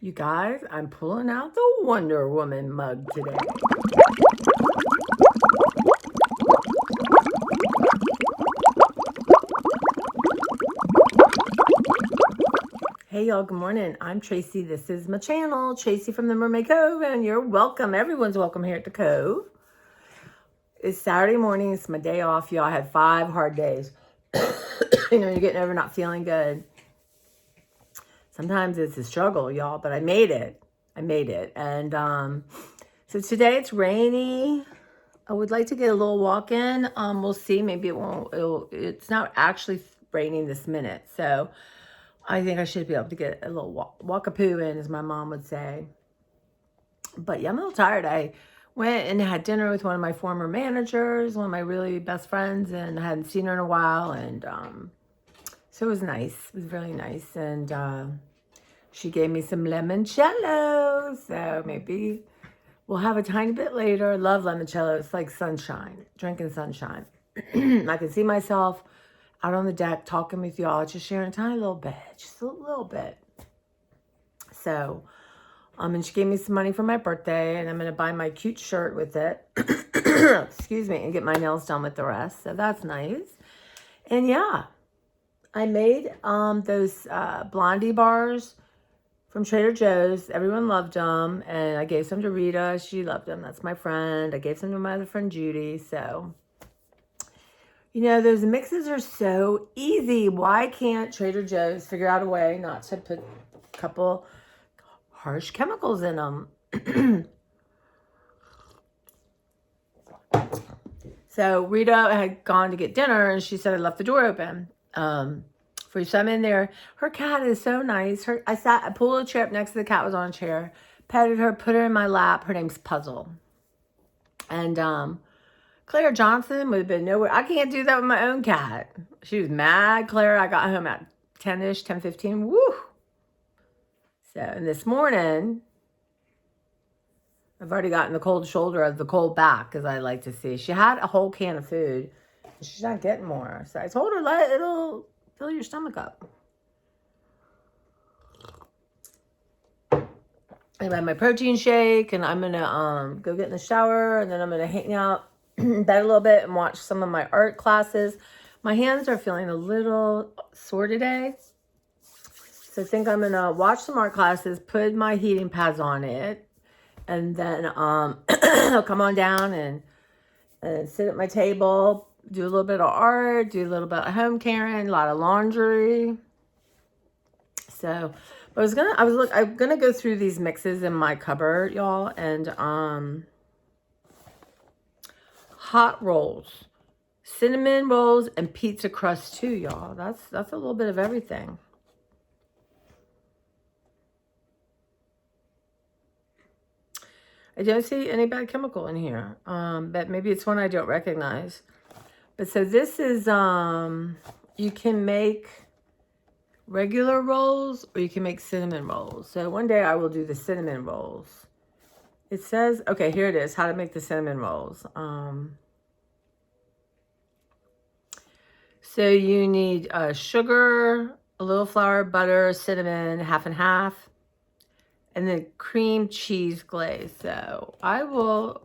You guys, I'm pulling out the Wonder Woman mug today. Hey y'all, good morning. I'm Tracy. This is my channel, Tracy from the Mermaid Cove, and you're welcome. Everyone's welcome here at the Cove. It's Saturday morning. It's my day off, y'all. I had 5 hard days. You're getting over not feeling good. Sometimes it's a struggle, y'all, but I made it. And so today it's rainy. I would like to get a little walk in. We'll see. Maybe it won't. It's not actually raining this minute. So I think I should be able to get a little walk-a-poo in, as my mom would say. But yeah, I'm a little tired. I went and had dinner with one of my former managers, one of my really best friends, and I hadn't seen her in a while. And so it was nice. It was really nice. And she gave me some limoncello. So maybe we'll have a tiny bit later. Love limoncello. It's like sunshine, drinking sunshine. I can see myself out on the deck talking with y'all, just sharing a tiny little bit, just a little bit. So, and she gave me some money for my birthday, and I'm going to buy my cute shirt with it. Excuse me, and get my nails done with the rest. So that's nice. And yeah, I made those Blondie bars from Trader Joe's. Everyone loved them, and I gave some to Rita. She loved them. That's my friend. I gave some to my other friend Judy. So, you know, those mixes are so easy. Why can't Trader Joe's figure out a way not to put a couple harsh chemicals in them? So Rita had gone to get dinner, and she said I left the door open. For some in there. Her cat is so nice. I pulled a chair up next to the cat, was on a chair, petted her, put her in my lap. Her name's Puzzle. And Claire Johnson would have been nowhere. I can't do that with my own cat. She was mad. Claire, I got home at 10-ish, 10:15. Woo! So, and this morning, I've already gotten the cold shoulder of the cold back, as I like to see. She had a whole can of food. And she's not getting more. So I told her, it'll fill your stomach up. I had my protein shake, and I'm gonna go get in the shower, and then I'm gonna hang out in bed a little bit and watch some of my art classes. My hands are feeling a little sore today, so I think I'm gonna watch some art classes, put my heating pads on it, and then I'll come on down and sit at my table, do a little bit of art, do a little bit of home caring, a lot of laundry. So, but I'm gonna go through these mixes in my cupboard, y'all, and hot rolls, cinnamon rolls, and pizza crust too, y'all. That's a little bit of everything. I don't see any bad chemical in here, but maybe it's one I don't recognize. But so this is you can make regular rolls, or you can make cinnamon rolls. So one day I will do the cinnamon rolls. It says, okay, here it is, how to make the cinnamon rolls. So you need sugar, a little flour, butter, cinnamon, half and half, and then cream cheese glaze. So I will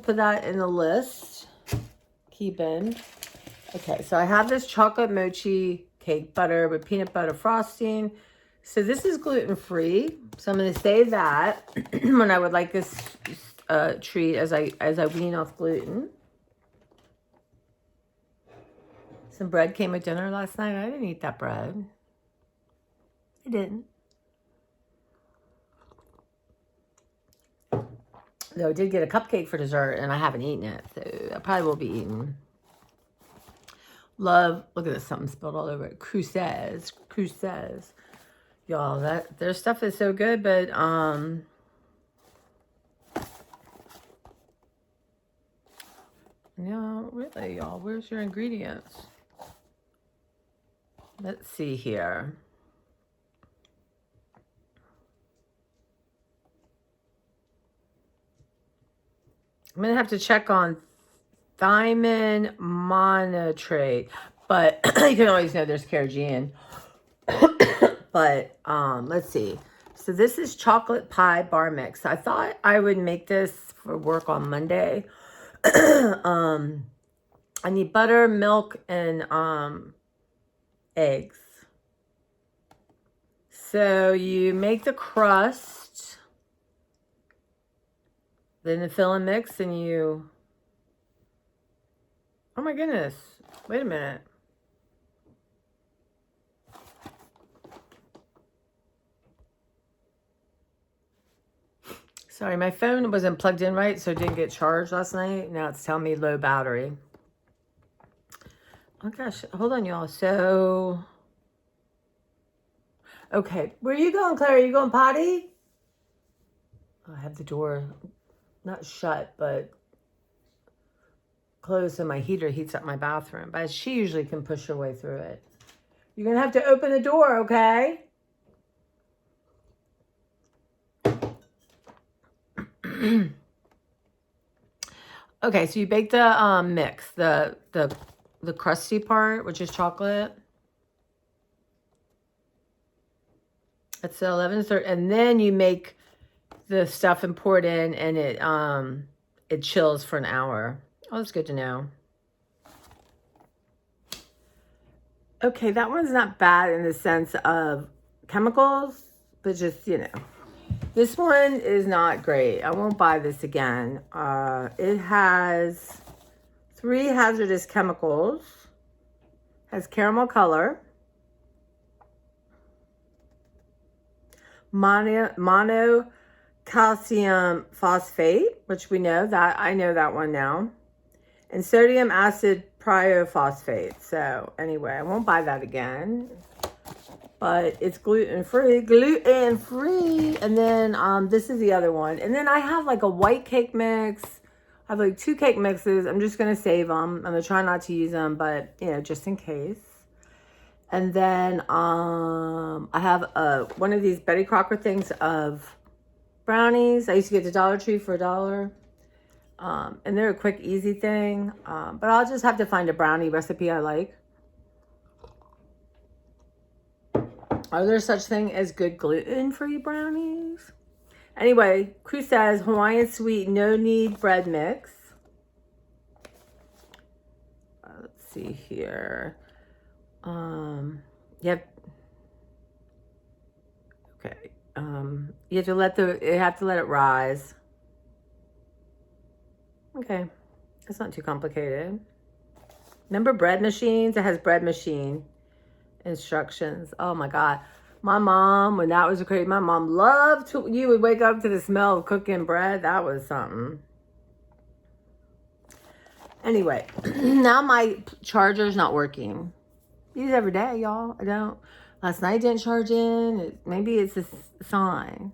put that in the list. Keep in. Okay, so I have this chocolate mochi cake butter with peanut butter frosting. So this is gluten-free. So I'm going to save that when I would like this treat as I wean off gluten. Some bread came with dinner last night. I didn't eat that bread. I didn't. Though I did get a cupcake for dessert, and I haven't eaten it. So I probably will be eating. Love, look at this, something spilled all over it. Cruces. Y'all, their stuff is so good, but no, really, y'all, where's your ingredients? Let's see here. I'm gonna have to check on thiamine monotrate, but you can always know there's carrageenan. But let's see. So this is chocolate pie bar mix. I thought I would make this for work on Monday. I need butter, milk, and eggs. So you make the crust, then the fill and mix, and you... Oh my goodness. Wait a minute. Sorry, my phone wasn't plugged in right, so it didn't get charged last night. Now it's telling me low battery. Oh gosh, hold on, y'all. So, okay, where are you going, Claire? Are you going potty? Oh, I have the door not shut, but closed, so my heater heats up my bathroom. But she usually can push her way through it. You're gonna have to open the door, okay? Okay, so you bake the mix, the crusty part, which is chocolate. It's 11:30, and then you make the stuff and pour it in, and it chills for an hour. Oh, that's good to know. Okay, that one's not bad in the sense of chemicals, but just, you know. This one is not great. I won't buy this again. It has 3 hazardous chemicals. Has caramel color. Monocalcium phosphate, which we know that. I know that one now. And sodium acid pyrophosphate. So anyway, I won't buy that again. But it's gluten-free. Gluten-free. And then this is the other one. And then I have like a white cake mix. I have like 2 cake mixes. I'm just going to save them. I'm going to try not to use them, but, you know, just in case. And then I have one of these Betty Crocker things of brownies. I used to get the Dollar Tree for $1. And they're a quick, easy thing. But I'll just have to find a brownie recipe I like. Are there such thing as good gluten-free brownies? Anyway, Crew says Hawaiian sweet no-knead bread mix. Let's see here. Yep. Okay. You have to let it rise. Okay. That's not too complicated. Remember bread machines? It has bread machine instructions. Oh my God. My mom, when that was crazy, my mom loved to, you would wake up to the smell of cooking bread. That was something. Anyway, now my charger's not working. Use every day, y'all. I don't. Last night didn't charge in. Maybe it's a sign.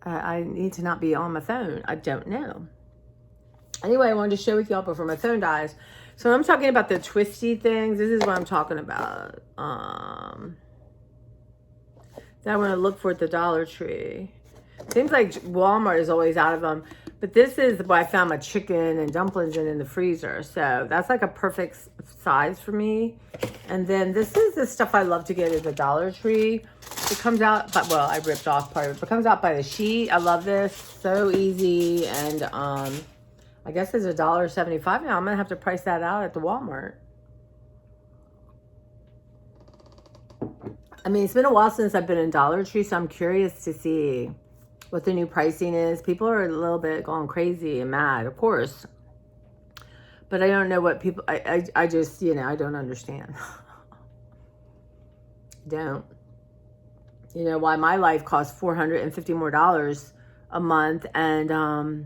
I need to not be on my phone. I don't know. Anyway, I wanted to share with y'all before my phone dies. So I'm talking about the twisty things. This is what I'm talking about. That I want to look for at the Dollar Tree. Seems like Walmart is always out of them. But this is what I found my chicken and dumplings in the freezer. So that's like a perfect size for me. And then this is the stuff I love to get at the Dollar Tree. It comes out, but well, I ripped off part of it. It comes out by the sheet. I love this. So easy. And I guess it's $1.75 now. I'm going to have to price that out at the Walmart. I mean, it's been a while since I've been in Dollar Tree, so I'm curious to see what the new pricing is. People are a little bit going crazy and mad, of course. But I don't know what people, I just, you know, I don't understand. Don't. You know, why my life costs $450 more a month, and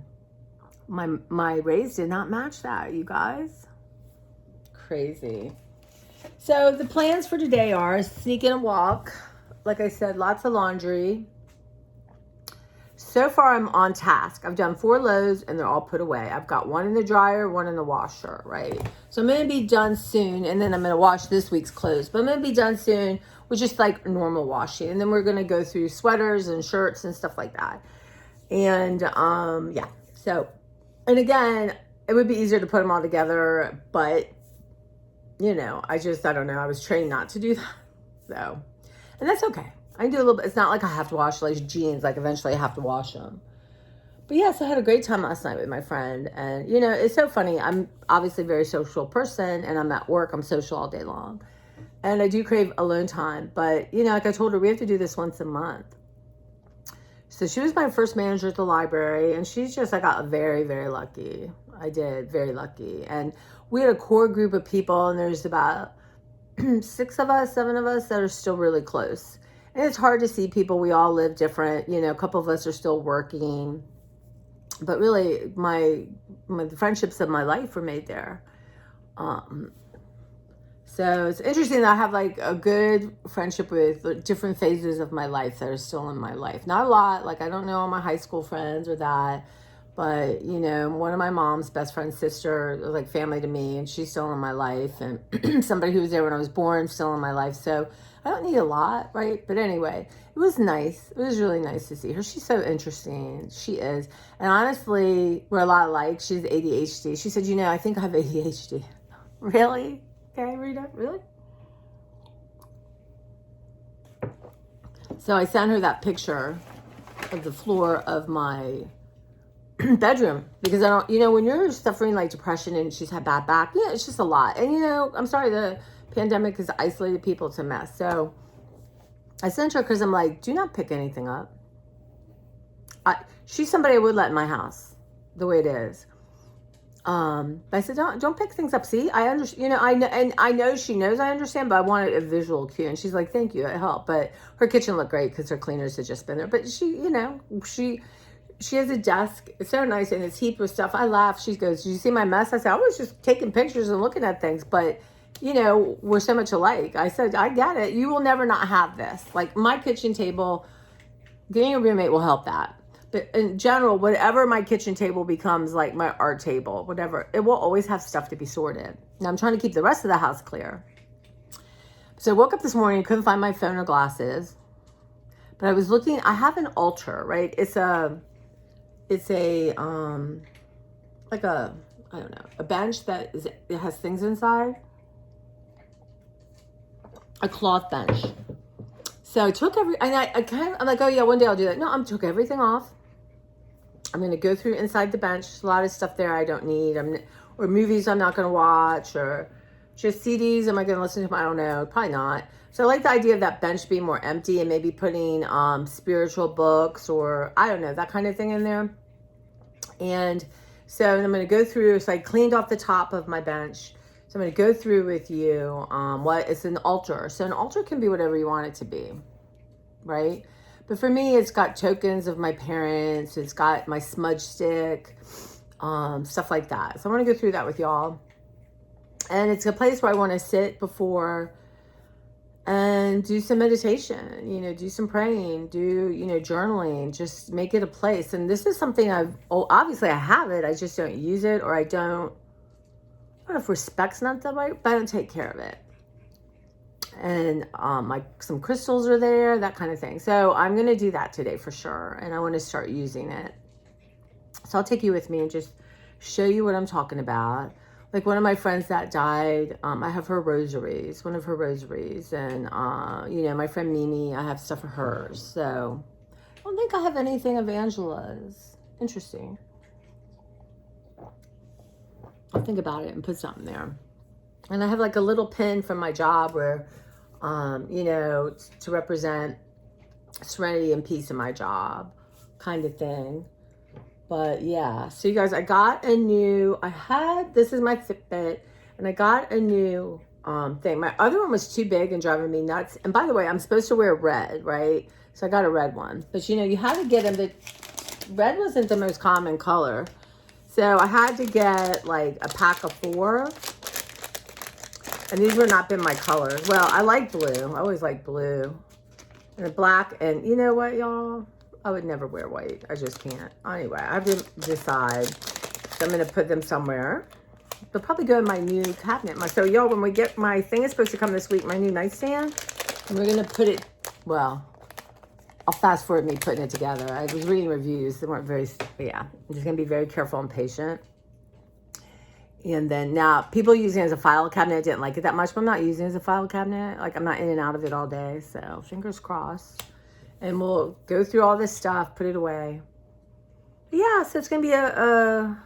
my raise did not match that, you guys. Crazy. So the plans for today are sneak in a walk. Like I said, lots of laundry. So far, I'm on task. I've done 4 loads and they're all put away. I've got 1 in the dryer, 1 in the washer, right? So I'm going to be done soon, and then I'm going to wash this week's clothes. But I'm going to be done soon with just like normal washing. And then we're going to go through sweaters and shirts and stuff like that. And yeah. So, and again, it would be easier to put them all together, but you know, I don't know. I was trained not to do that. So And that's okay. I can do a little bit. It's not like I have to wash like jeans. Like eventually I have to wash them. But yes, I had a great time last night with my friend. And, you know, it's so funny. I'm obviously a very social person, and I'm at work. I'm social all day long. And I do crave alone time. But, you know, like I told her, we have to do this once a month. So she was my first manager at the library. And she's just, I got very, very lucky. I did, very lucky. And we had a core group of people, and there's about 6 of us, 7 of us that are still really close. And it's hard to see people. We all live different. You know, a couple of us are still working. But really, the friendships of my life were made there. So it's interesting that I have like a good friendship with different phases of my life that are still in my life. Not a lot. Like I don't know all my high school friends or that. But, you know, one of my mom's best friend's sister was like family to me, and she's still in my life. And somebody who was there when I was born, still in my life. So I don't need a lot, right? But anyway, it was nice. It was really nice to see her. She's so interesting. She is. And honestly, we're a lot alike. She's ADHD. She said, you know, I think I have ADHD. Really? Okay, Rita, really? So I sent her that picture of the floor of my bedroom because I don't, you know, when you're suffering like depression and she's had bad back, yeah, it's just a lot. And, you know, I'm sorry, the pandemic has isolated people to mess. So I sent her because I'm like, do not pick anything up. She's somebody I would let in my house the way it is. But I said, don't pick things up. See, I understand, you know, I know she knows I understand, but I wanted a visual cue. And she's like, thank you, it helped. But her kitchen looked great because her cleaners had just been there. But she, you know, she has a desk. It's so nice, and it's heaped with stuff. I laughed. She goes, did you see my mess? I said, I was just taking pictures and looking at things, but, you know, we're so much alike. I said, I get it. You will never not have this. Like, my kitchen table, getting a roommate will help that. But in general, whatever my kitchen table becomes, like my art table, whatever, it will always have stuff to be sorted. Now, I'm trying to keep the rest of the house clear. So I woke up this morning, couldn't find my phone or glasses. But I was looking, I have an altar, right? It's a like a, I don't know, a bench that it has things inside. A cloth bench. So I took I'm like, oh yeah, one day I'll do that. No, I took everything off. I'm going to go through inside the bench. There's a lot of stuff there I don't need. Or movies I'm not going to watch, or just CDs. Am I going to listen to them? I don't know. Probably not. So I like the idea of that bench being more empty and maybe putting spiritual books or, I don't know, that kind of thing in there. And so I'm going to go through. So I cleaned off the top of my bench. So I'm going to go through with you what is an altar. So an altar can be whatever you want it to be, right? But for me, it's got tokens of my parents. It's got my smudge stick, stuff like that. So I want to go through that with y'all. And it's a place where I want to sit before and do some meditation, you know, do some praying, do, you know, journaling, just make it a place. And this is something obviously I have it. I just don't use it, or I don't know if respect's not the right, but I don't take care of it. And some crystals are there, that kind of thing. So I'm going to do that today for sure. And I want to start using it. So I'll take you with me and just show you what I'm talking about. Like one of my friends that died, I have her rosaries, one of her rosaries. And, you know, my friend Mimi, I have stuff of hers. So I don't think I have anything of Angela's. Interesting. I'll think about it and put something there. And I have like a little pin from my job where, you know, to represent serenity and peace in my job kind of thing. But yeah, so you guys, this is my Fitbit, and I got a new thing. My other one was too big and driving me nuts. And by the way, I'm supposed to wear red, right? So I got a red one. But you know, you had to get them, but red wasn't the most common color. So I had to get like a pack of 4. And these were not been my colors. Well, I like blue. I always like blue. And black. And you know what, y'all? I would never wear white. I just can't. Anyway, I have to decide. So I'm going to put them somewhere. They'll probably go in my new cabinet. So y'all, when we get my thing is supposed to come this week, my new nightstand. And we're going to put it, well, I'll fast forward me putting it together. I was reading reviews. They weren't very, yeah. I'm just going to be very careful and patient. And then now people using it as a file cabinet didn't like it that much, but I'm not using it as a file cabinet. Like I'm not in and out of it all day. So fingers crossed. And we'll go through all this stuff, put it away. But yeah, so it's going to be a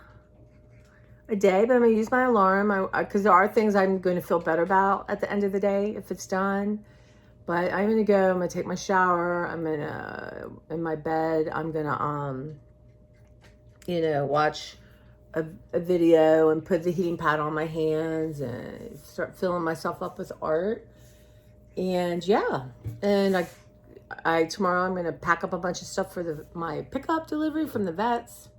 day, but I'm going to use my alarm because there are things I'm going to feel better about at the end of the day if it's done. But I'm going to go, I'm going to take my shower. I'm going to, in my bed, I'm going to, watch a video and put the heating pad on my hands and start filling myself up with art. And yeah, and I tomorrow I'm going to pack up a bunch of stuff for my pickup delivery from the vets.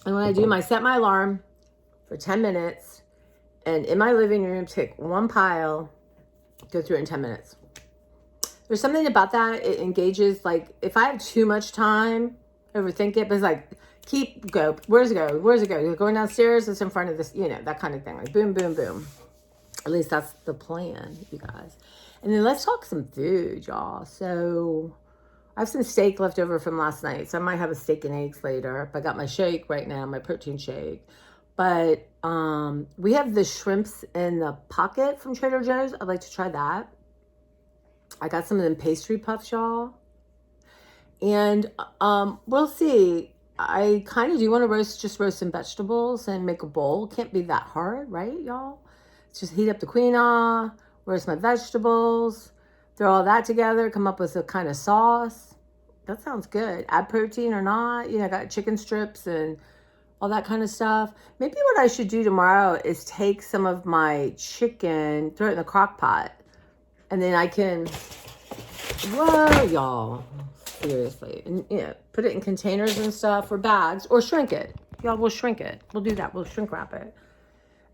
And when I do, I set my alarm for 10 minutes and in my living room, take one pile, go through it in 10 minutes. There's something about that. It engages, like if I have too much time, overthink it, but it's like, where's it go? Where's it go? You're going downstairs, it's in front of this, that kind of thing. Like boom, boom, boom. At least that's the plan, you guys. And then let's talk some food, y'all. So I have some steak left over from last night. So I might have a steak and eggs later. But I got my shake right now, my protein shake. But we have the shrimps in the pocket from Trader Joe's. I'd like to try that. I got some of them pastry puffs, y'all. And we'll see. I kind of do want to roast some vegetables and make a bowl. Can't be that hard, right, y'all? Just heat up the quinoa, roast my vegetables, throw all that together, come up with a kind of sauce. That sounds good. Add protein or not. I got chicken strips and all that kind of stuff. Maybe what I should do tomorrow is take some of my chicken, throw it in the crock pot, and then I can, whoa, y'all, seriously, and put it in containers and stuff or bags or shrink it. Y'all, we'll shrink it. We'll do that. We'll shrink wrap it.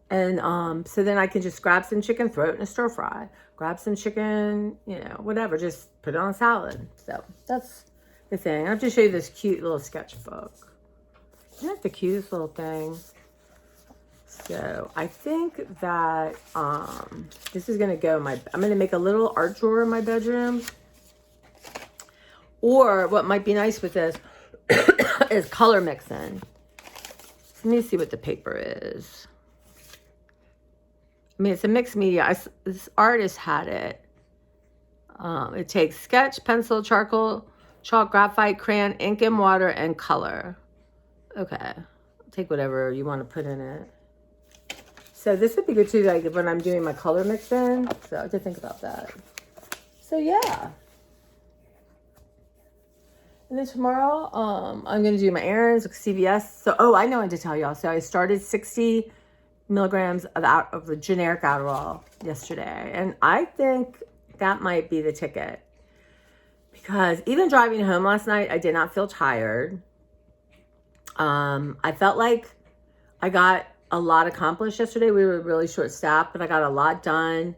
And so then I can just grab some chicken, throw it in a stir fry, grab some chicken, whatever, just put it on a salad. So that's the thing. I have to show you this cute little sketchbook. Isn't that the cutest little thing? So I think that this is going to go I'm going to make a little art drawer in my bedroom. Or what might be nice with this is color mixing. Let me see what the paper is. It's a mixed media. This artist had it. It takes sketch, pencil, charcoal, chalk, graphite, crayon, ink and water, and color. Okay. Take whatever you want to put in it. So this would be good too, like when I'm doing my color mixing. So I have to think about that. So yeah. And then tomorrow, I'm going to do my errands, CVS. So, I know what to tell y'all. So I started 60 milligrams of the generic Adderall yesterday. And I think that might be the ticket. Because even driving home last night, I did not feel tired. I felt like I got a lot accomplished yesterday. We were really short-staffed, but I got a lot done.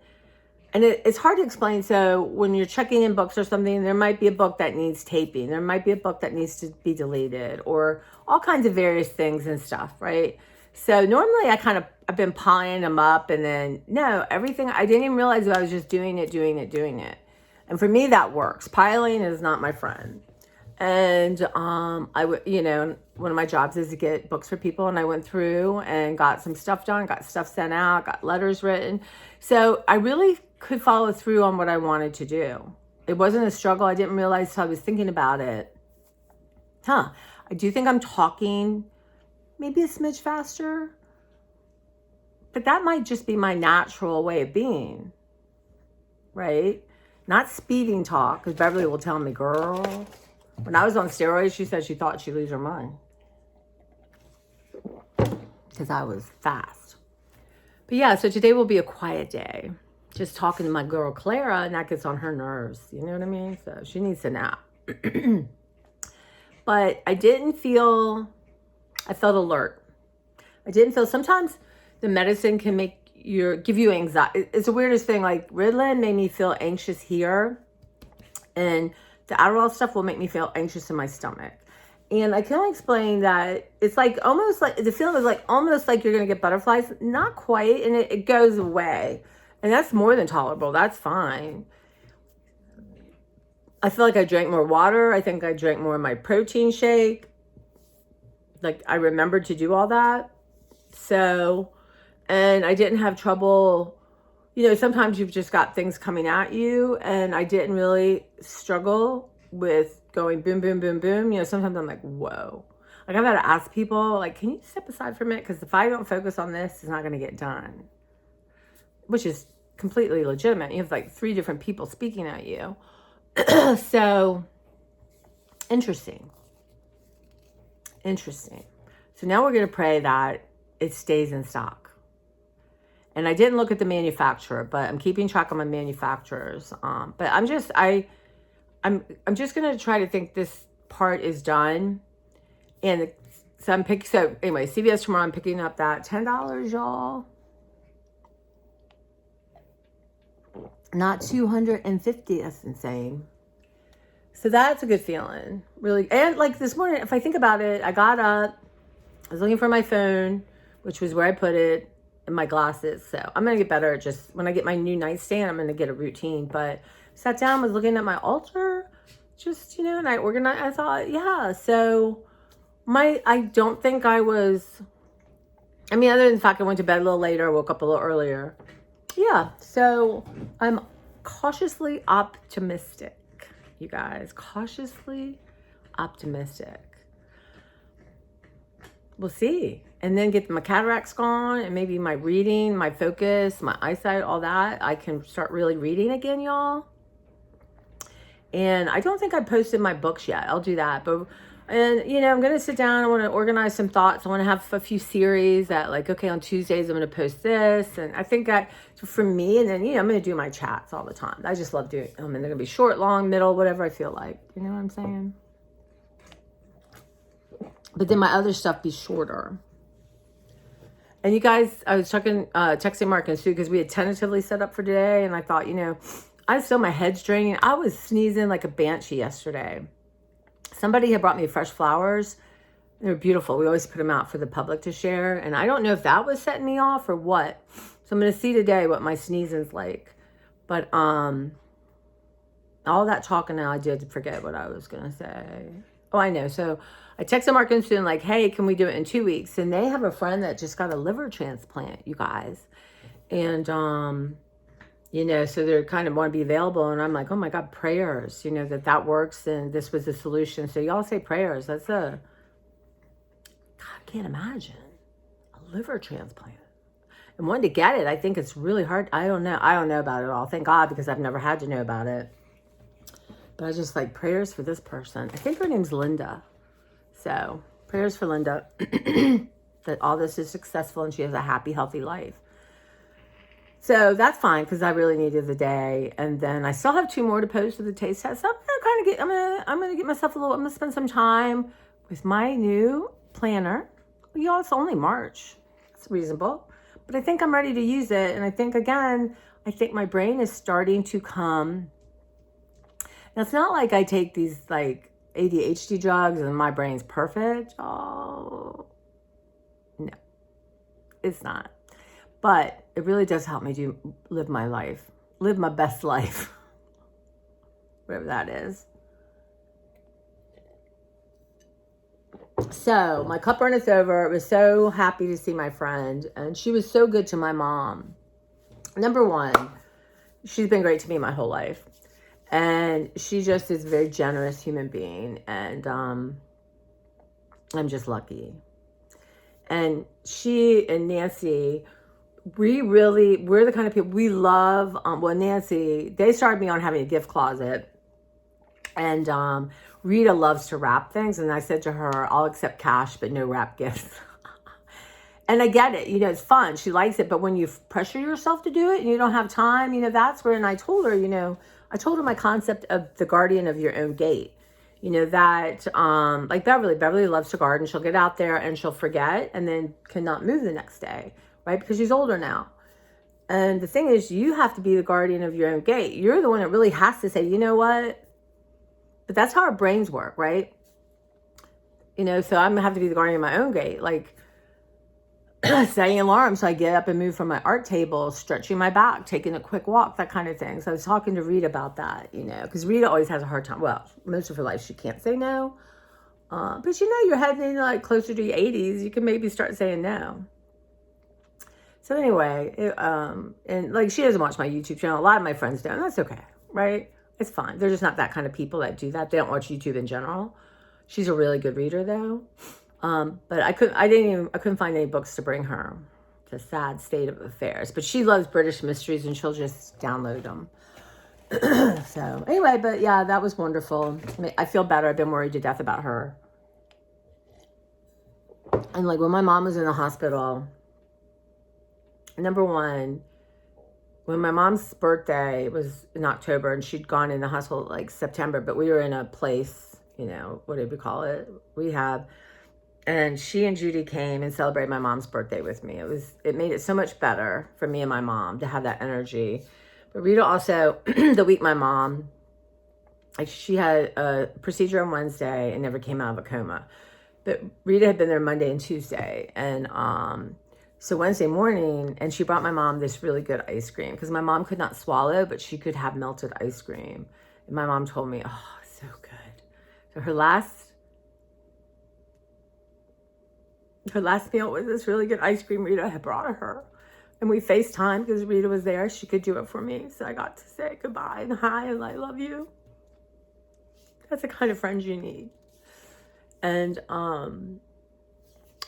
And it's hard to explain. So when you're checking in books or something, there might be a book that needs taping. There might be a book that needs to be deleted or all kinds of various things and stuff, right? So normally I've been piling them up and then, everything, I didn't even realize that I was just doing it. And for me, that works. Piling is not my friend. And I would, one of my jobs is to get books for people, and I went through and got some stuff done, got stuff sent out, got letters written. So I really could follow through on what I wanted to do. It wasn't a struggle. I didn't realize till I was thinking about it. I do think I'm talking maybe a smidge faster, but that might just be my natural way of being, right? Not speeding talk, because Beverly will tell me, girl, when I was on steroids, she said she thought she'd lose her mind because I was fast. But yeah, so today will be a quiet day. Just talking to my girl Clara, and that gets on her nerves. You know what I mean? So she needs a nap. But I felt alert. Sometimes the medicine can give you anxiety. It's the weirdest thing. Like Ritalin made me feel anxious here. And the Adderall stuff will make me feel anxious in my stomach. And I can explain that it's like almost like the feeling is like almost like you're going to get butterflies. Not quite. And it goes away. And that's more than tolerable. That's fine. I feel like I drank more water. I think I drank more of my protein shake. like I remembered to do all that. So, and I didn't have trouble, you know, sometimes you've just got things coming at you, and I didn't really struggle with going boom, boom, boom, boom. You know, sometimes I'm like, whoa. Like I've got to ask people, like, can you step aside for a minute? Because if I don't focus on this, it's not going to get done. Which is completely legitimate. You have like 3 different people speaking at you. So, interesting. So now we're going to pray that it stays in stock. And I didn't look at the manufacturer, but I'm keeping track of my manufacturers. But I'm just going to try to think this part is done. And so so anyway, CVS tomorrow, I'm picking up that $10, y'all. Not $250. That's insane. So that's a good feeling, really. And like this morning, if I think about it, I got up, I was looking for my phone, which was where I put it, and my glasses. So I'm going to get better at just, when I get my new nightstand, I'm going to get a routine. But sat down, was looking at my altar, just, you know, and I organized, I thought, yeah. So I don't think I was, I mean, other than the fact I went to bed a little later, woke up a little earlier. Yeah, so I'm cautiously optimistic, you guys. Cautiously optimistic. We'll see. And then get my cataracts gone, and maybe my reading, my focus, my eyesight, all that. I can start really reading again, y'all. And I don't think I posted my books yet. I'll do that. But, and, you know, I'm going to sit down. I want to organize some thoughts. I want to have a few series that, like, okay, on Tuesdays, I'm going to post this. And I think for me, and then, you know, I'm going to do my chats all the time. I just love doing them. And they're going to be short, long, middle, whatever I feel like. You know what I'm saying? But then my other stuff be shorter. And you guys, I was texting Mark and Sue because we had tentatively set up for today. And I thought, you know, my head's draining. I was sneezing like a banshee yesterday. Somebody had brought me fresh flowers. They were beautiful. We always put them out for the public to share. And I don't know if that was setting me off or what. So I'm going to see today what my sneezing's like. But all that talking now, I did forget what I was going to say. Oh, I know. So I texted Mark and Sue like, hey, can we do it in 2 weeks? And they have a friend that just got a liver transplant, you guys. And, you know, so they're kind of want to be available. And I'm like, oh my God, prayers, you know, that works. And this was the solution. So y'all say prayers. God, I can't imagine a liver transplant. And wanting to get it, I think it's really hard. I don't know about it all. Thank God, because I've never had to know about it. But I just like prayers for this person. I think her name's Linda. So prayers for Linda that all this is successful and she has a happy, healthy life. So that's fine because I really needed the day. And then I still have 2 more to post for the taste test. So I'm gonna get myself I'm gonna spend some time with my new planner. Y'all, it's only March. It's reasonable. But I think I'm ready to use it. And I think my brain is starting to come. Now it's not like I take these like ADHD drugs and my brain's perfect. Oh no, it's not. But it really does help me live my life, live my best life, whatever that is. So my cup runneth over. I was so happy to see my friend, and she was so good to my mom. Number one, she's been great to me my whole life, and she just is a very generous human being, and I'm just lucky. And she and Nancy, we're the kind of people we love. Nancy, they started me on having a gift closet, and Rita loves to wrap things, and I said to her, I'll accept cash but no wrap gifts. And I get it, you know, it's fun, she likes it, but when you pressure yourself to do it and you don't have time, you know, that's where, and I told her my concept of the guardian of your own gate. You know, that like Beverly loves to garden. She'll get out there and she'll forget and then cannot move the next day, right? Because she's older now. And the thing is, you have to be the guardian of your own gate. You're the one that really has to say, you know what? But that's how our brains work, right? You know, so I'm gonna have to be the guardian of my own gate. Like setting alarms so I get up and move from my art table, stretching my back, taking a quick walk, that kind of thing. So I was talking to Rita about that, you know, because Rita always has a hard time. Well, most of her life she can't say no. But you're heading like closer to your 80s. You can maybe start saying no. So anyway, and like she doesn't watch my YouTube channel. A lot of my friends don't. That's okay, right? It's fine. They're just not that kind of people that do that. They don't watch YouTube in general. She's a really good reader though. But I couldn't find any books to bring her. It's a sad state of affairs. But she loves British mysteries and she'll just download them. So anyway, but yeah, that was wonderful. I feel better. I've been worried to death about her. And like when my mom was in the hospital, number one, when my mom's birthday was in October and she'd gone in the hospital like September, but we were in a place, what did we call it? Rehab. And she and Judy came and celebrated my mom's birthday with me. It made it so much better for me and my mom to have that energy. But Rita also, the week my mom, like she had a procedure on Wednesday and never came out of a coma. But Rita had been there Monday and Tuesday. And so Wednesday morning, and she brought my mom this really good ice cream because my mom could not swallow, but she could have melted ice cream. And my mom told me, oh, so good. So her last meal was this really good ice cream Rita had brought her. And we FaceTimed because Rita was there. She could do it for me. So I got to say goodbye and hi and I love you. That's the kind of friends you need. And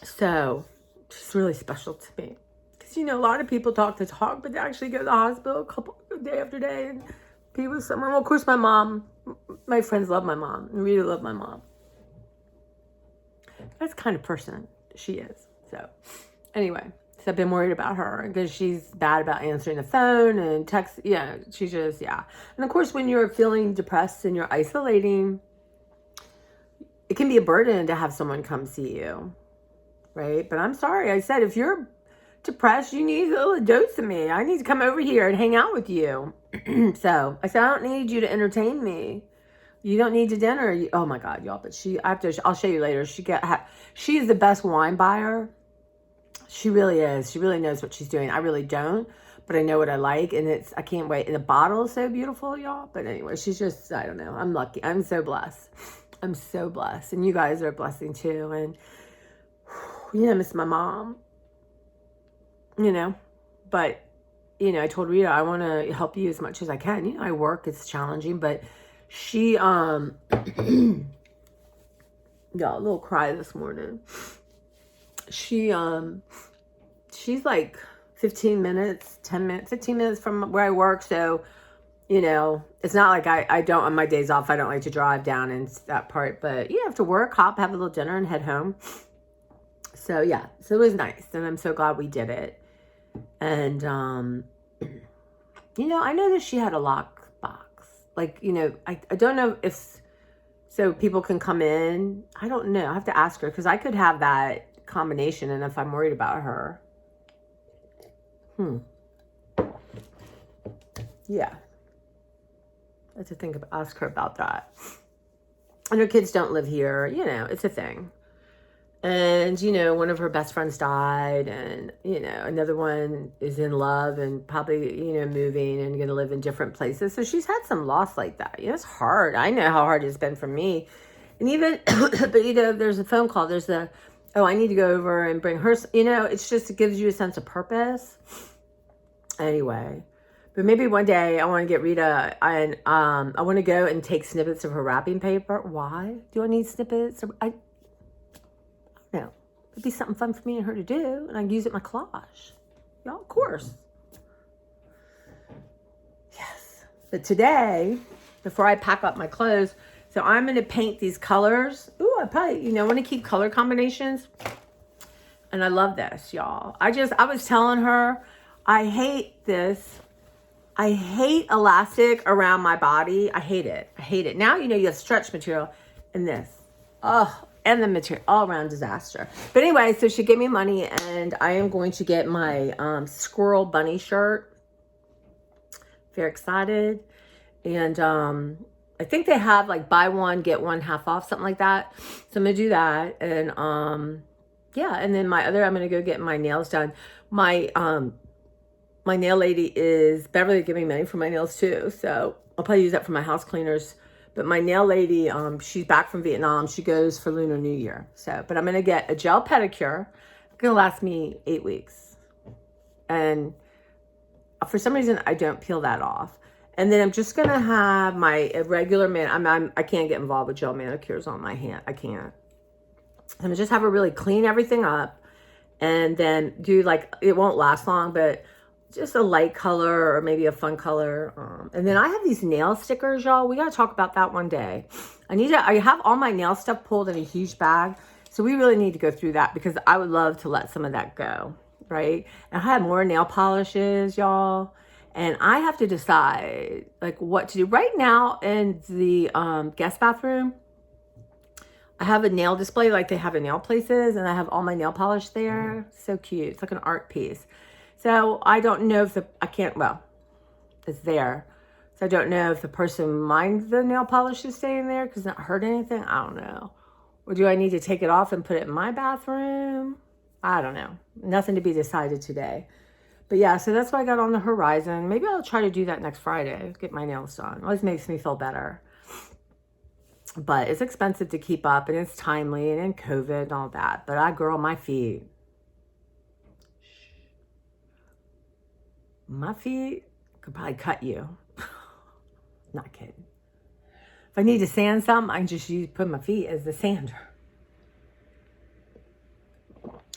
so she's really special to me. Because, a lot of people talk, but they actually go to the hospital day after day and be with someone. Well, of course, my friends love my mom. And Rita loved my mom. That's the kind of person she is. So anyway, so I've been worried about her because she's bad about answering the phone and text. She just, And of course, when you're feeling depressed and you're isolating, it can be a burden to have someone come see you, right? But I'm sorry. I said, if you're depressed, you need a little dose of me. I need to come over here and hang out with you. So I said, I don't need you to entertain me. You don't need to dinner. Oh my God, y'all. But I'll show you later. She is the best wine buyer. She really is. She really knows what she's doing. I really don't, but I know what I like. And I can't wait. And the bottle is so beautiful, y'all. But anyway, she's just, I don't know. I'm lucky. I'm so blessed. I'm so blessed. And you guys are a blessing too. And, I miss my mom, but, I told Rita, I want to help you as much as I can. I work, it's challenging, but she, yeah, a little cry this morning. She's like 15 minutes from where I work. So, it's not like I don't, on my days off, I don't like to drive down in that part, but after work, have a little dinner and head home. So yeah, so it was nice. And I'm so glad we did it. And, I noticed she had a lock box. Like, I don't know if, so people can come in. I don't know. I have to ask her because I could have that combination. And if I'm worried about her. Yeah. I have to ask her about that. And her kids don't live here. It's a thing. And, one of her best friends died and, another one is in love and probably, moving and going to live in different places. So she's had some loss like that. It's hard. I know how hard it's been for me. And even, but, there's a phone call. There's I need to go over and bring her, it's just, it gives you a sense of purpose. Anyway, but maybe one day I want to get Rita and I want to go and take snippets of her wrapping paper. Why do I need snippets? I don't know. It'd be something fun for me and her to do, and I can use it in my collage. Of course. Yes. But today, before I pack up my clothes, so I'm going to paint these colors. Ooh, I probably, want to keep color combinations. And I love this, y'all. I was telling her, I hate this. I hate elastic around my body. I hate it. Now, you have stretch material and this. And the material, all around disaster. But anyway, so she gave me money and I am going to get my squirrel bunny shirt. Very excited. And I think they have like buy one, get one half off, something like that. So I'm going to do that. And yeah, and then I'm going to go get my nails done. My nail lady is Beverly giving money for my nails too. So I'll probably use that for my house cleaners But my nail lady, she's back from Vietnam. She goes for Lunar New Year. So, but I'm going to get a gel pedicure. It's going to last me 8 weeks. And for some reason, I don't peel that off. And then I'm just going to have my regular I can't get involved with gel manicures on my hand. I can't. I'm going to just have her really clean everything up. And then do like, it won't last long, but just a light color or maybe a fun color. And then I have these nail stickers, y'all. We got to talk about that one day. I have all my nail stuff pulled in a huge bag. So we really need to go through that because I would love to let some of that go, right? And I have more nail polishes, y'all. And I have to decide like what to do. Right now in the guest bathroom, I have a nail display like they have in nail places, and I have all my nail polish there. So cute. It's like an art piece. So I don't know if it's there. So I don't know if the person minds the nail polish is staying there because it's not hurt anything. I don't know. Or do I need to take it off and put it in my bathroom? I don't know. Nothing to be decided today. But yeah, so that's what I got on the horizon. Maybe I'll try to do that next Friday. Get my nails done. It always makes me feel better. But it's expensive to keep up, and it's timely, and in COVID and all that. But my feet. My feet could probably cut you. Not kidding. If I need to sand something, I can just put my feet as the sander.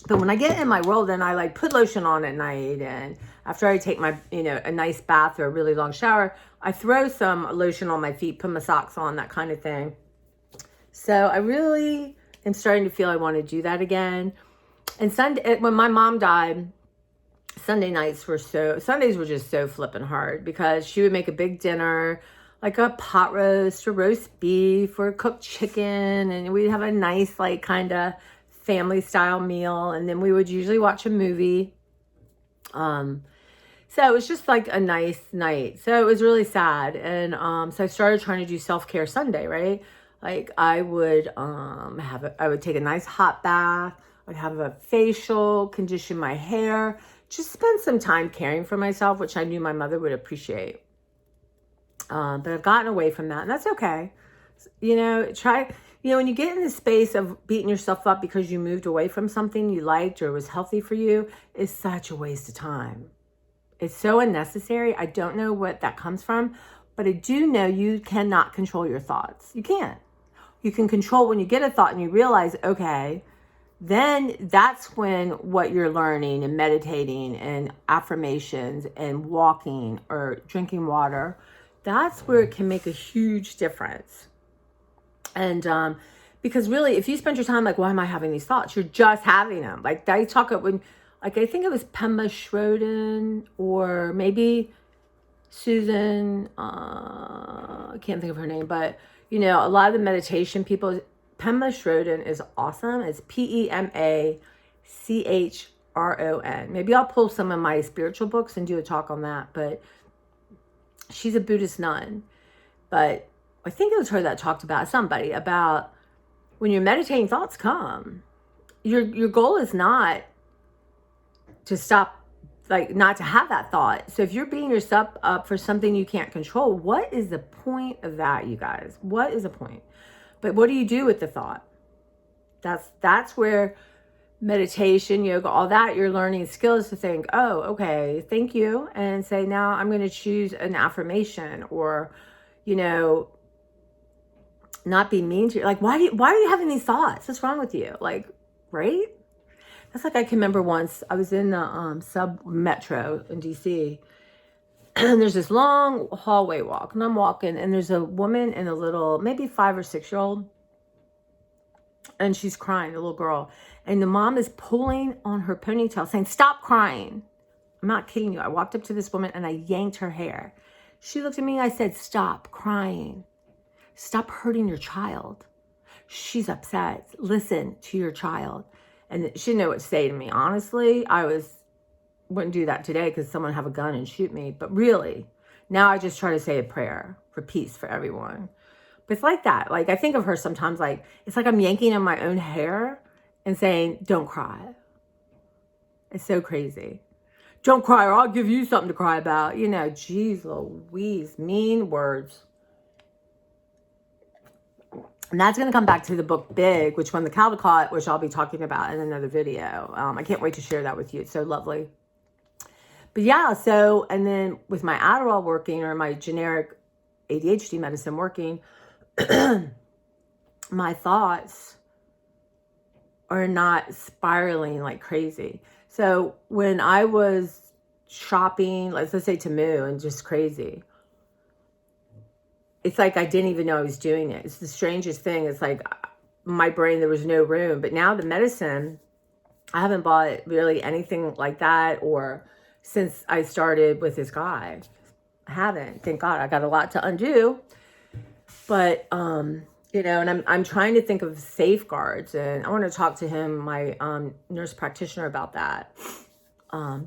But when I get in my world, then I like put lotion on at night, and after I take my, a nice bath or a really long shower, I throw some lotion on my feet, put my socks on, that kind of thing. So I really am starting to feel I want to do that again. And Sunday, when my mom died, Sundays were just so flipping hard because she would make a big dinner, like a pot roast or roast beef or cooked chicken, and we'd have a nice like kind of family style meal, and then we would usually watch a movie. So it was just like a nice night. So it was really sad, and so I started trying to do self-care Sunday, right? Like I would I would take a nice hot bath, I'd have a facial, condition my hair, just spend some time caring for myself, which I knew my mother would appreciate. But I've gotten away from that, and that's okay. When you get in the space of beating yourself up because you moved away from something you liked or was healthy for you, it's such a waste of time. It's so unnecessary. I don't know what that comes from, but I do know you cannot control your thoughts. You can't. You can control when you get a thought and you realize, okay, then that's when what you're learning and meditating and affirmations and walking or drinking water, that's where it can make a huge difference. And because really, if you spend your time like, why am I having these thoughts? You're just having them. Like I talk about I think it was Pema Chodron or maybe Susan, I can't think of her name, but a lot of the meditation people, Pema Chodron is awesome. It's PEMACHRON. Maybe I'll pull some of my spiritual books and do a talk on that, but she's a Buddhist nun. But I think it was her that talked about when you're meditating, thoughts come. Your goal is not to stop, like not to have that thought. So if you're beating yourself up for something you can't control, what is the point of that, you guys? What is the point? But what do you do with the thought? That's where meditation, yoga, all that, you're learning skills to think, oh, okay, thank you. And say, now I'm going to choose an affirmation or, not be mean to you. Like, why are you having these thoughts? What's wrong with you? Like, right? That's like, I can remember once I was in the sub metro in DC, and there's this long hallway walk, and I'm walking, and there's a woman and a little, maybe 5 or 6 year old, and she's crying, a little girl, and the mom is pulling on her ponytail saying, stop crying. I'm not kidding you. I walked up to this woman and I yanked her hair. She looked at me, I said, stop crying. Stop hurting your child. She's upset. Listen to your child. And she didn't know what to say to me. Honestly, wouldn't do that today because someone have a gun and shoot me. But really, now I just try to say a prayer for peace for everyone. But it's like that. Like I think of her sometimes like, it's like I'm yanking on my own hair and saying, don't cry. It's so crazy. Don't cry or I'll give you something to cry about. Geez Louise, mean words. And that's going to come back to the book Big, which won the Caldecott, which I'll be talking about in another video. I can't wait to share that with you. It's so lovely. But yeah, so, and then with my Adderall working, or my generic ADHD medicine working, my thoughts are not spiraling like crazy. So when I was shopping, let's say Temu, and just crazy, it's like I didn't even know I was doing it. It's the strangest thing. It's like my brain, there was no room. But now the medicine, I haven't bought really anything like that, or since I started with this guy. I haven't. Thank God. I got a lot to undo. But, you know, and I'm trying to think of safeguards, and I want to talk to him, my nurse practitioner, about that. And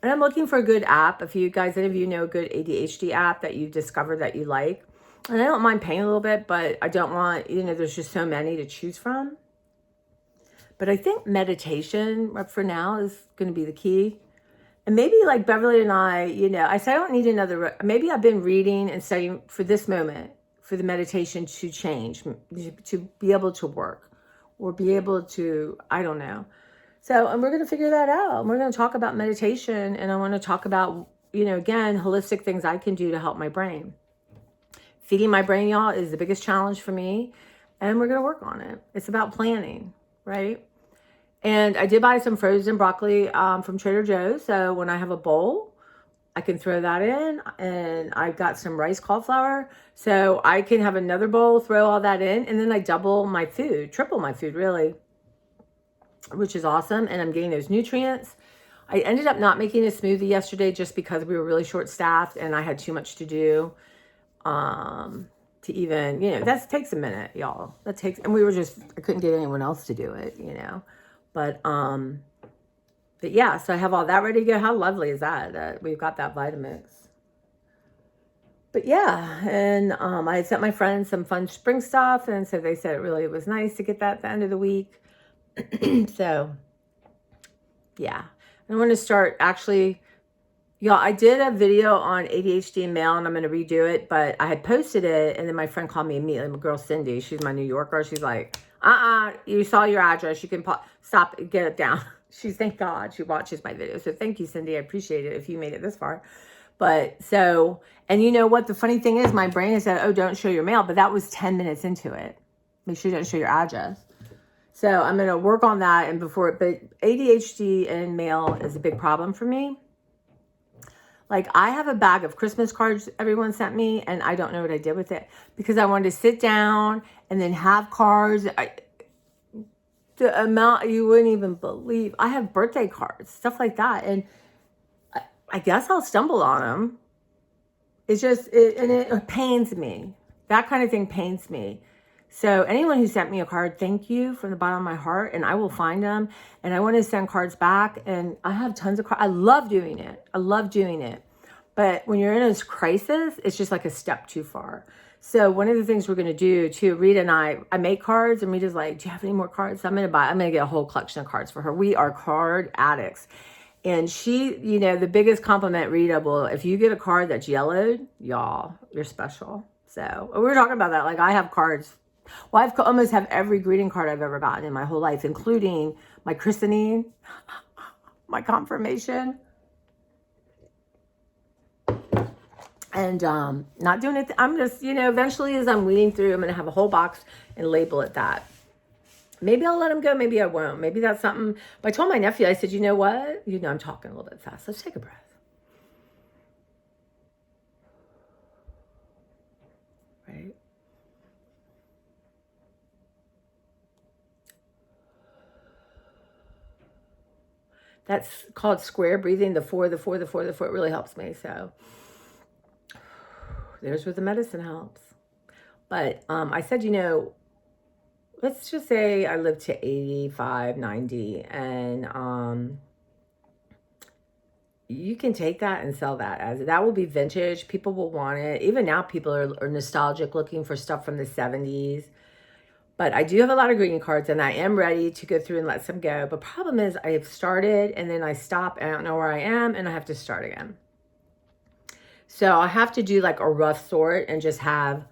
I'm looking for a good app. If you guys, any of you know a good ADHD app that you discovered that you like, and I don't mind paying a little bit, but I don't want, you know, there's just so many to choose from. But I think meditation for now is going to be the key. And maybe like Beverly and I, you know, I said I don't need another, maybe I've been reading and studying for this moment, for the meditation to change, to be able to work, or be able to, I don't know. So, and we're going to figure that out. And we're going to talk about meditation, and I want to talk about, you know, again, holistic things I can do to help my brain. Feeding my brain, y'all, is the biggest challenge for me, and we're going to work on it. It's about planning, right? And I did buy some frozen broccoli from Trader Joe's. So when I have a bowl, I can throw that in, and I've got some rice cauliflower. So I can have another bowl, throw all that in, and then I double my food, triple my food really, which is awesome. And I'm getting those nutrients. I ended up not making a smoothie yesterday just because we were really short staffed and I had too much to do. To even, you know, that takes a minute, y'all. That takes, and we were just, I couldn't get anyone else to do it, you know. But yeah, so I have all that ready to go. How lovely is that? We've got that Vitamix. But yeah, and I sent my friends some fun spring stuff, and so they said it was nice to get that at the end of the week. So yeah, I want to start actually, y'all, I did a video on ADHD and male, and I'm going to redo it, but I had posted it, and then my friend called me immediately, my girl Cindy, she's my New Yorker, she's like, you saw your address, you can stop, get it down. She's, thank God, she watches my videos, so thank you, Cindy, I appreciate it if you made it this far. But so, and you know what, the funny thing is, my brain has said, oh, don't show your mail, but that was 10 minutes into it. Make sure you don't show your address. So I'm going to work on that, and but ADHD and mail is a big problem for me. Like, I have a bag of Christmas cards everyone sent me, and I don't know what I did with it, because I wanted to sit down and then have cards. The amount, you wouldn't even believe. I have birthday cards, stuff like that, and I guess I'll stumble on them. It's just, it pains me. That kind of thing pains me. So anyone who sent me a card, thank you from the bottom of my heart, and I will find them. And I want to send cards back, and I have tons of cards. I love doing it. I love doing it. But when you're in a crisis, it's just like a step too far. So one of the things we're going to do too, Rita and I make cards, and Rita's like, do you have any more cards? So I'm going to get a whole collection of cards for her. We are card addicts. And she, you know, the biggest compliment, Rita, will, if you get a card that's yellowed, y'all, you're special. So we were talking about that. Like, I have cards. Well, I've almost have every greeting card I've ever gotten in my whole life, including my christening, my confirmation, and not doing it. I'm just, you know, eventually as I'm weeding through, I'm going to have a whole box and label it that. Maybe I'll let him go. Maybe I won't. Maybe that's something. But I told my nephew, I said, you know what? You know, I'm talking a little bit fast. Let's take a breath. Right? That's called square breathing. The four. It really helps me. So there's where the medicine helps. But I said, you know, let's just say I live to 85, 90, and you can take that and sell that as, that will be vintage. People will want it. Even now, people are nostalgic, looking for stuff from the 70s. But I do have a lot of greeting cards, and I am ready to go through and let some go. But problem is, I have started, and then I stop, and I don't know where I am, and I have to start again. So I have to do like a rough sort and just have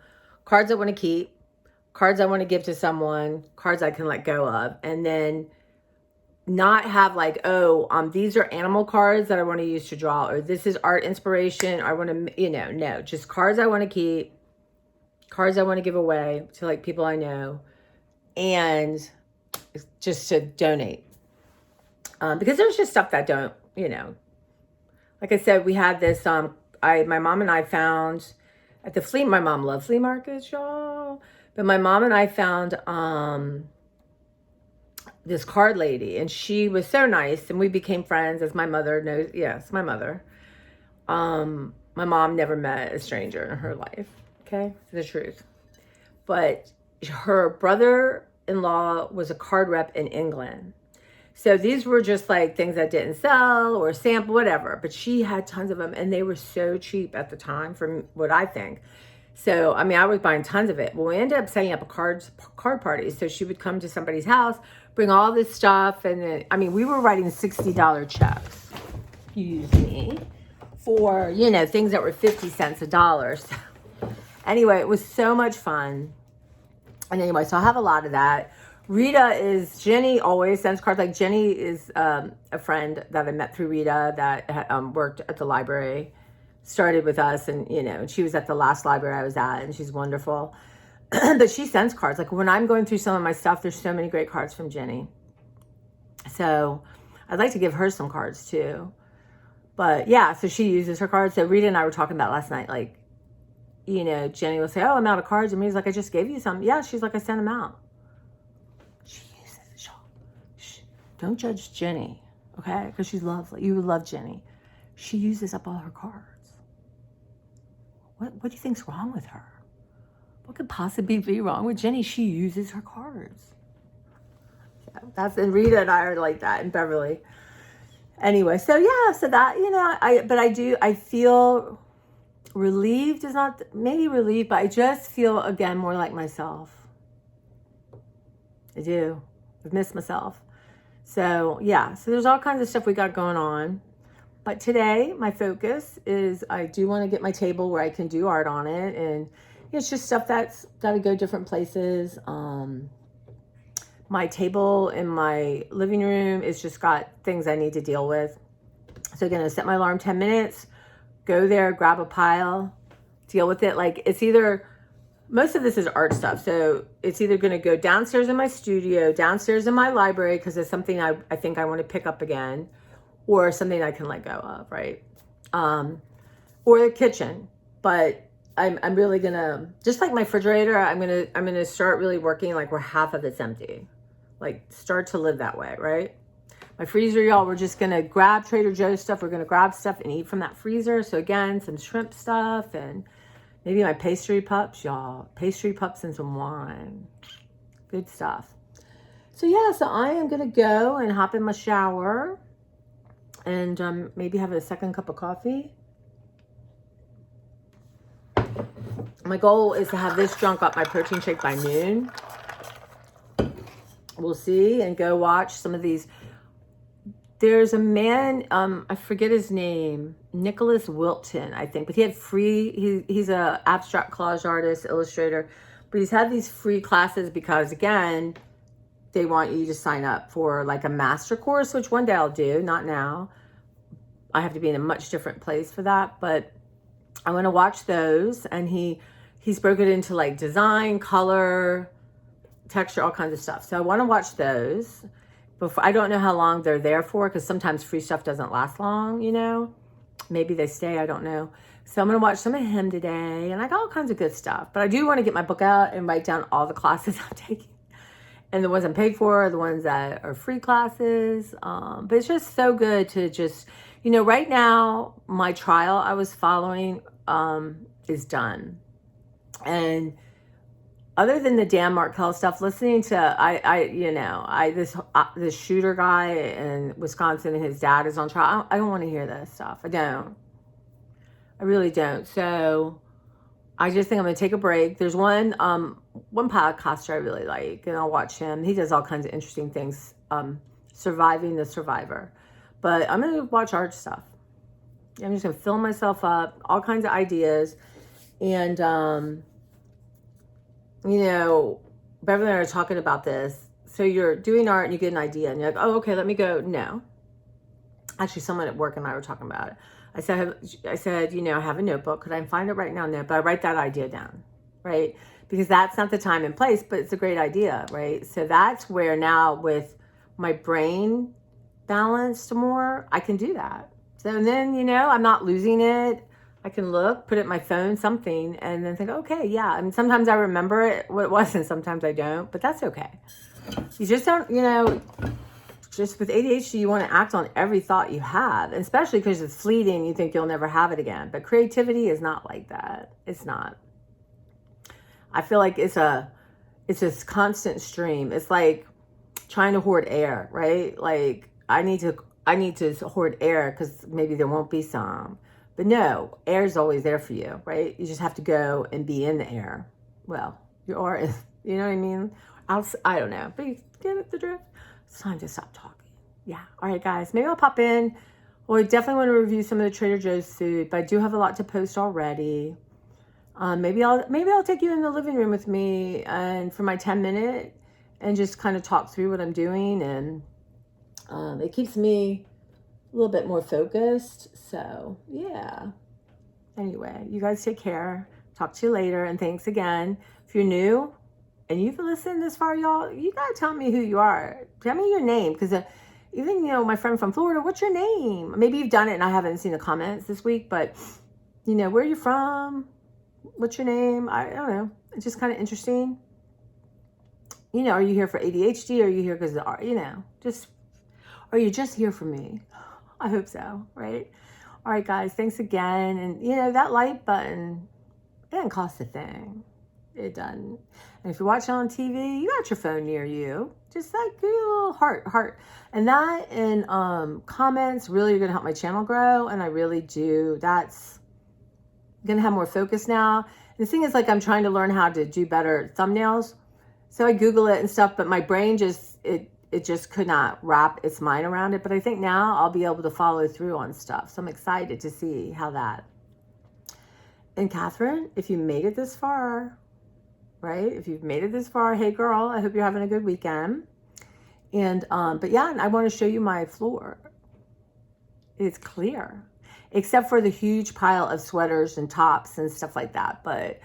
cards I want to keep, cards I want to give to someone, cards I can let go of, and then not have like, oh, these are animal cards that I want to use to draw, or this is art inspiration. I want to, no, just cards I want to keep, cards I want to give away to like people I know, and just to donate. Because there's just stuff that don't, like I said, we had this, my mom and I found at the flea, my mom loved flea markets, y'all, but my mom and I found, this card lady, and she was so nice, and we became friends, as my mother knows. Yes, my mother. My mom never met a stranger in her life. Okay, the truth. But her brother-in-law was a card rep in England. So these were just like things that didn't sell or sample, whatever. But she had tons of them, and they were so cheap at the time, from what I think. So, I mean, I was buying tons of it. Well, we ended up setting up a card party. So she would come to somebody's house, bring all this stuff. And then, I mean, we were writing $60 checks, excuse me, for, things that were 50 cents a dollar. So anyway, it was so much fun. And anyway, so I have a lot of that. Jenny always sends cards. Like Jenny is a friend that I met through Rita that worked at the library, started with us, and and she was at the last library I was at, and she's wonderful. But she sends cards. Like when I'm going through some of my stuff, there's so many great cards from Jenny. So I'd like to give her some cards too. But yeah, so she uses her cards. So Rita and I were talking about last night, like, Jenny will say, oh, I'm out of cards. And Rita's like, I just gave you some. Yeah, she's like, I sent them out. She uses it. Shh. Don't judge Jenny, okay? Because she's lovely. You love Jenny. She uses up all her cards. What do you think's wrong with her? What could possibly be wrong with Jenny? She uses her cards. Yeah, and Rita and I are like that, and Beverly. Anyway, so yeah, so that, I feel relieved, is not maybe relieved, but I just feel again more like myself. I do. I've missed myself. So yeah, so there's all kinds of stuff we got going on. But today, my focus is I do want to get my table where I can do art on it. And it's just stuff that's got to go different places. My table in my living room is just got things I need to deal with. So again, I set my alarm 10 minutes, go there, grab a pile, deal with it. Like it's either, most of this is art stuff. So it's either going to go downstairs in my studio, downstairs in my library, because it's something I think I want to pick up again, or something I can let go of, right? Or the kitchen. But I'm really gonna, just like my refrigerator, I'm gonna start really working like where half of it's empty. Like start to live that way, right? My freezer, y'all, we're just gonna grab Trader Joe's stuff. We're gonna grab stuff and eat from that freezer. So again, some shrimp stuff and maybe my pastry pups, y'all. Pastry pups and some wine. Good stuff. So yeah, so I am gonna go and hop in my shower and maybe have a second cup of coffee. My goal is to have this drunk up, my protein shake, by noon. We'll see, and go watch some of these. There's a man, I forget his name, Nicholas Wilton, I think, but he had free, he's a abstract collage artist, illustrator, but he's had these free classes because, again, they want you to sign up for like a master course, which one day I'll do, not now. I have to be in a much different place for that, but I want to watch those. And he's broken it into like design, color, texture, all kinds of stuff. So I want to watch those. I don't know how long they're there for, because sometimes free stuff doesn't last long, Maybe they stay, I don't know. So I'm going to watch some of him today, and I got all kinds of good stuff. But I do want to get my book out and write down all the classes I'm taking. And the ones I'm paid for, the ones that are free classes. But it's just so good to just, right now, my trial I was following is done. And other than the Dan Markel stuff, listening to, this shooter guy in Wisconsin and his dad is on trial. I don't want to hear this stuff. I don't. I really don't. So I just think I'm going to take a break. There's one podcaster I really like, and I'll watch him. He does all kinds of interesting things, surviving the survivor. But I'm going to watch art stuff. I'm just going to fill myself up, all kinds of ideas. And, Beverly and I are talking about this. So you're doing art and you get an idea and you're like, oh, okay, let me go. No. Actually, someone at work and I were talking about it. I said, you know, I have a notebook. Could I find it right now? No, but I write that idea down, right? Because that's not the time and place, but it's a great idea, right? So that's where now with my brain balanced more, I can do that. So then, you know, I'm not losing it. I can look, put it in my phone, something, and then think, okay, yeah. I mean, sometimes I remember it, what it was, and sometimes I don't, but that's okay. You just don't, you know, just with ADHD, you want to act on every thought you have, and especially because it's fleeting, you think you'll never have it again. But creativity is not like that. It's not. I feel like it's a constant stream. It's like trying to hoard air, right? Like I need to hoard air because maybe there won't be some. But no, air is always there for you, right? You just have to go and be in the air. Well, you are, you know what I mean? I don't know, but you get the drift. It's time to stop talking. Yeah. All right, guys. Maybe I'll pop in. Well, I definitely want to review some of the Trader Joe's food, but I do have a lot to post already. Maybe I'll take you in the living room with me and for my 10-minute and just kind of talk through what I'm doing, and it keeps me a little bit more focused. So yeah. Anyway, you guys take care. Talk to you later, and thanks again. If you're new and you've listened this far, y'all, you gotta tell me who you are. Tell me your name, because even, you know, my friend from Florida, what's your name? Maybe you've done it and I haven't seen the comments this week, but you know, where are you from? What's your name? I don't know. It's just kind of interesting. You know, are you here for ADHD? Or are you here because, you know, just, are you just here for me? I hope so, right? All right, guys, thanks again. And, you know, that like button, it doesn't cost a thing. It doesn't. And if you're watching on TV, you got your phone near you. Just like, give you a little heart. And that and comments really are going to help my channel grow. And I really do. That's going to have more focus now. And the thing is, like, I'm trying to learn how to do better thumbnails. So I Google it and stuff, but my brain just, it just could not wrap its mind around it. But I think now I'll be able to follow through on stuff. So I'm excited to see how that. And Catherine, if you made it this far, right? If you've made it this far, hey girl, I hope you're having a good weekend. And, but yeah, and I want to show you my floor. It's clear, except for the huge pile of sweaters and tops and stuff like that. But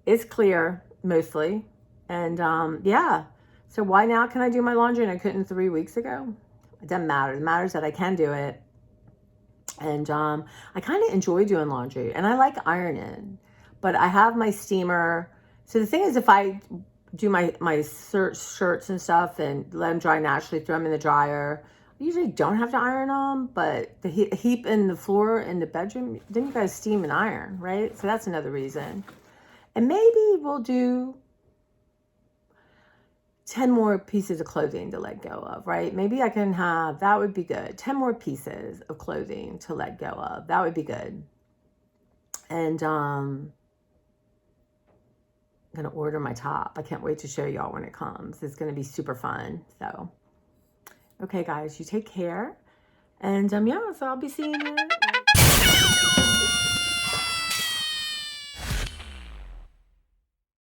it's clear mostly. And yeah, so why now can I do my laundry and I couldn't 3 weeks ago? It doesn't matter. It matters that I can do it. And I kind of enjoy doing laundry, and I like ironing, but I have my steamer. So the thing is, if I do my shirts and stuff and let them dry naturally, throw them in the dryer, I usually don't have to iron them. But the heap in the floor in the bedroom, then you guys steam and iron, right? So that's another reason. And maybe we'll do 10 more pieces of clothing to let go of, right? Maybe I can have, that would be good. 10 more pieces of clothing to let go of. That would be good. And I'm going to order my top. I can't wait to show y'all when it comes. It's going to be super fun. So, okay, guys, you take care. And yeah, so I'll be seeing you